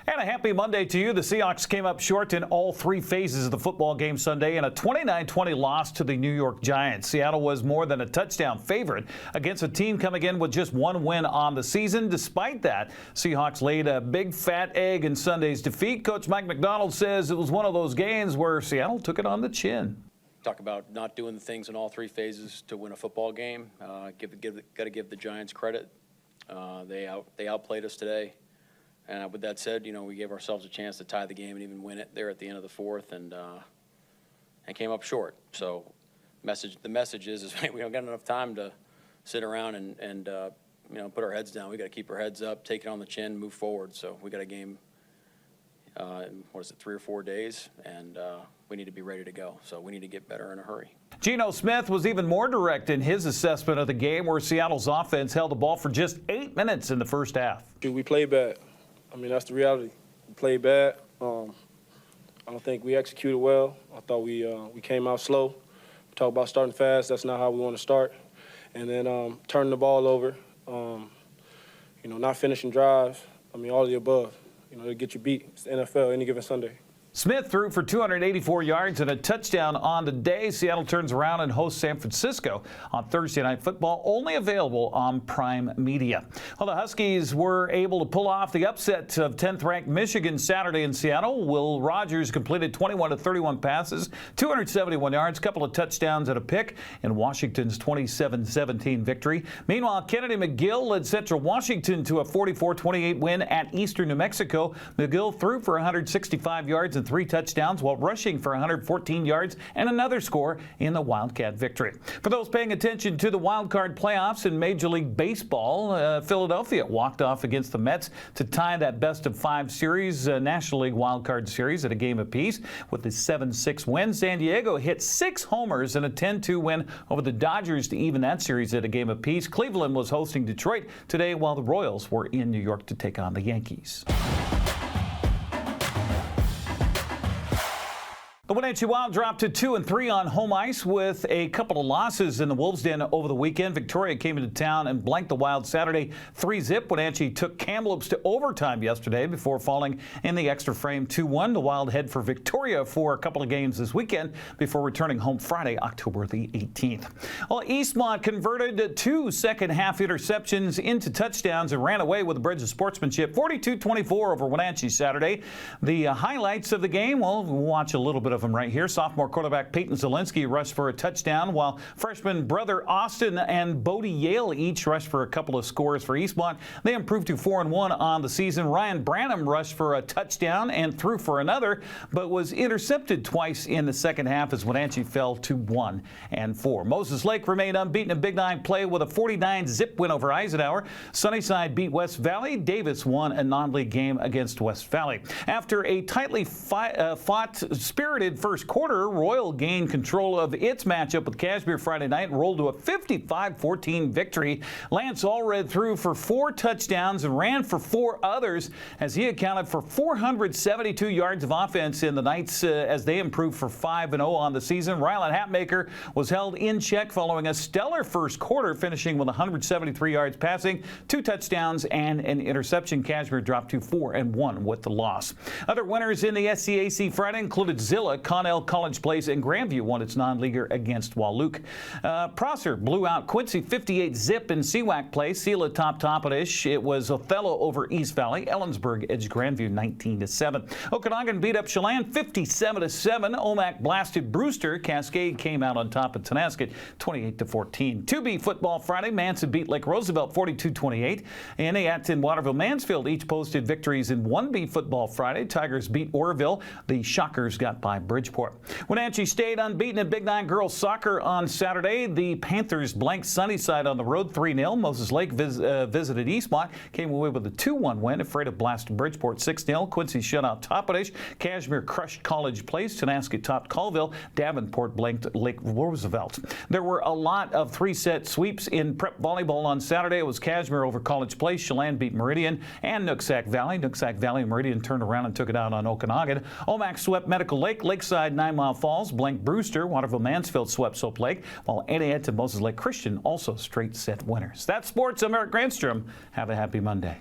And a happy Monday to you. The Seahawks came up short in all three phases of the football game Sunday in a 29-20 loss to the New York Giants. Seattle was more than a touchdown favorite against a team coming in with just one win on the season. Despite that, Seahawks laid a big fat egg in Sunday's defeat. Coach Mike Macdonald says it was one of those games where Seattle took it on the chin. Talk about not doing the things in all three phases to win a football game. Got to give the Giants credit. They outplayed us today. And with that said, we gave ourselves a chance to tie the game and even win it there at the end of the fourth, and came up short. So the message is we don't got enough time to sit around and put our heads down. We got to keep our heads up, take it on the chin, move forward. So we got a game, in 3 or 4 days, and we need to be ready to go. So we need to get better in a hurry. Geno Smith was even more direct in his assessment of the game, where Seattle's offense held the ball for just 8 minutes in the first half. We played bad. That's the reality. We played bad. I don't think we executed well. I thought we came out slow. We talk about starting fast. That's not how we want to start. And then turning the ball over, not finishing drives. All of the above. To get you beat. It's the NFL any given Sunday. Smith threw for 284 yards and a touchdown on the day. Seattle turns around and hosts San Francisco on Thursday Night Football, only available on Prime Media. Well, the Huskies were able to pull off the upset of 10th-ranked Michigan Saturday in Seattle. Will Rogers completed 21 of 31 passes, 271 yards, a couple of touchdowns and a pick in Washington's 27-17 victory. Meanwhile, Kennedy McGill led Central Washington to a 44-28 win at Eastern New Mexico. McGill threw for 165 yards and 3 touchdowns while rushing for 114 yards and another score in the Wildcat victory. For those paying attention to the wild card playoffs in Major League Baseball, Philadelphia walked off against the Mets to tie that best-of-5 series, National League wild card series at a game apiece with a 7-6 win. San Diego hit 6 homers in a 10-2 win over the Dodgers to even that series at a game apiece. Cleveland was hosting Detroit today while the Royals were in New York to take on the Yankees. The Wenatchee Wild dropped to 2-3 on home ice with a couple of losses in the Wolves' Den over the weekend. Victoria came into town and blanked the Wild Saturday 3-0. Wenatchee took Kamloops to overtime yesterday before falling in the extra frame 2-1. The Wild head for Victoria for a couple of games this weekend before returning home Friday, October the 18th. Well, Eastmont converted 2 second-half interceptions into touchdowns and ran away with a bridge of sportsmanship, 42-24 over Wenatchee Saturday. The highlights of the game, well, we'll watch a little bit of them right here. Sophomore quarterback Peyton Zielinski rushed for a touchdown, while freshman brother Austin and Bodie Yale each rushed for a couple of scores for Eastmont. They improved to 4-1 on the season. Ryan Branham rushed for a touchdown and threw for another, but was intercepted twice in the second half as Wenatchee fell to 1-4. Moses Lake remained unbeaten in Big 9 play with a 49-zip win over Eisenhower. Sunnyside beat West Valley. Davis won a non-league game against West Valley. After a tightly fought, spirited first quarter, Royal gained control of its matchup with Cashmere Friday night and rolled to a 55-14 victory. Lance Allred threw for 4 touchdowns and ran for 4 others as he accounted for 472 yards of offense in the Knights as they improved for 5-0 on the season. Rylan Hatmaker was held in check following a stellar first quarter, finishing with 173 yards passing, 2 touchdowns and an interception. Cashmere dropped to 4-1 with the loss. Other winners in the SCAC Friday included Zilla, Connell College Place, and Grandview won its non-leaguer against Wahluke. Prosser blew out Quincy 58-zip in Seawack Place. Sela topped-ish. It was Othello over East Valley. Ellensburg edged Grandview 19-7. Okanagan beat up Chelan 57-7. Omak blasted Brewster. Cascade came out on top of Tonasket 28-14. 2B football Friday. Manson beat Lake Roosevelt 42-28. And in Waterville, Mansfield each posted victories in 1B football Friday. Tigers beat Oroville. The Shockers got by Bridgeport. Wenatchee stayed unbeaten in Big 9 girls soccer on Saturday. The Panthers blanked Sunnyside on the road 3-0. Moses Lake visited Eastmont, came away with a 2-1 win. Afraid blasted Bridgeport 6-0. Quincy shut out Toppenish. Cashmere crushed College Place. Tonasket topped Colville. Davenport blanked Lake Roosevelt. There were a lot of 3-set sweeps in prep volleyball on Saturday. It was Cashmere over College Place. Chelan beat Meridian and Nooksack Valley. Nooksack Valley and Meridian turned around and took it out on Okanagan. Omak swept Medical Lake. Lakeside 9 Mile Falls blanked Brewster. Waterville Mansfield swept Soap Lake, while Antietam and Moses Lake Christian also straight set winners. That's sports. I'm Eric Granstrom. Have a happy Monday.